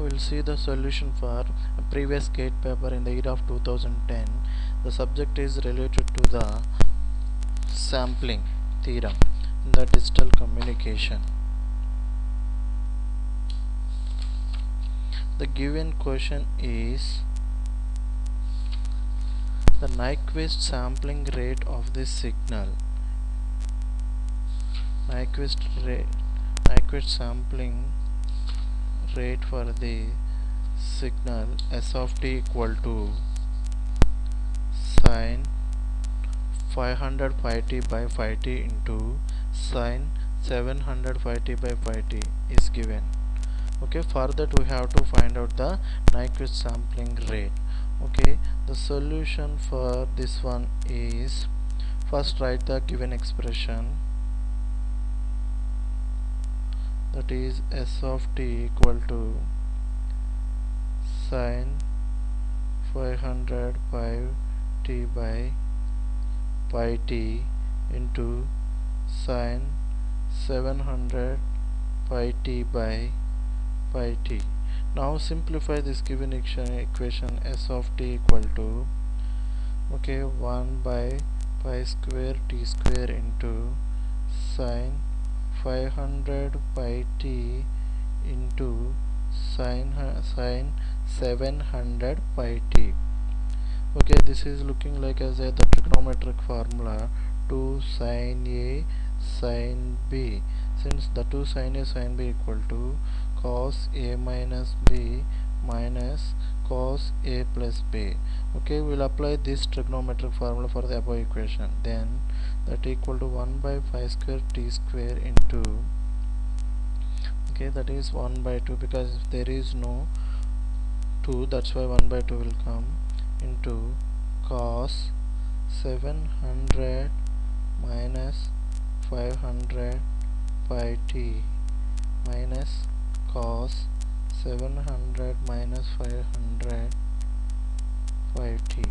we'll see the solution for a previous GATE paper in the year of 2010. The subject is related to the sampling theorem in the digital communication. The given question is the Nyquist sampling rate of this signal. Nyquist sampling rate for the signal S of t equal to sine 500 phi t by phi t into sine 700 phi t by phi t is given. Okay, for that we have to find out the Nyquist sampling rate. Okay, the solution for this one is, first write the given expression, that is S of t equal to sine 500 pi t by pi t into sine 700 pi t by pi t. Now simplify this given equation S of t equal to 1 by pi square t square into sine 500 pi t into sine 700 pi t. Okay, this is looking like as the trigonometric formula 2 sin A sin B. Since the 2 sin A sin B equal to cos A minus B minus cos A plus B. Okay, we'll apply this trigonometric formula for the above equation. Then that equal to 1 by pi square t square into, that is 1 by 2, because if there is no 2, that's why 1 by 2 will come, into cos 700 minus 500 pi t minus cos 700 minus 500 pi t.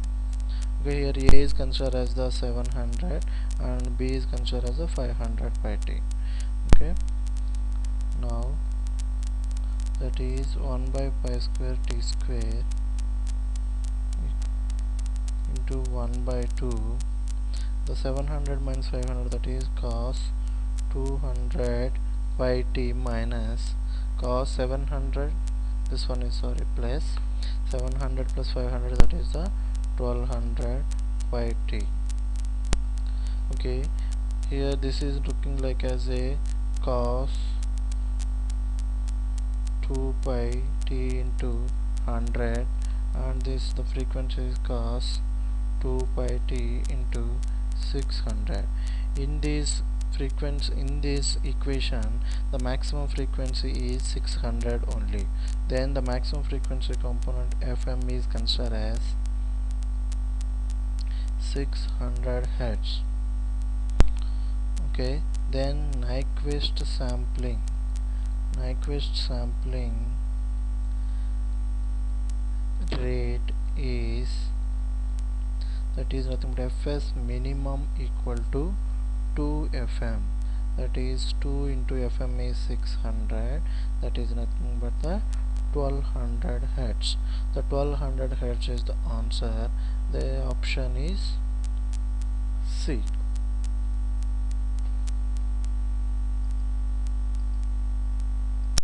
Okay, here A is considered as the 700 and B is considered as the 500 pi t. Okay, now that is 1 by pi square t square into 1 by 2, the 700 minus 500, that is cos 200 pi t minus cos 700, this one is plus 700 plus 500, that is the 1200 pi t. Okay, here this is looking like as a cos 2 pi t into 100, and this the frequency is cos 2 pi t into 600. In this equation, the maximum frequency is 600 only. Then the maximum frequency component FM is considered as 600 Hz. Okay, then Nyquist sampling rate is, that is nothing but Fs minimum equal to 2 FM, that is 2 into FM is 600, that is nothing but the 1200 Hz. The 1200 Hz is the answer. The option is C.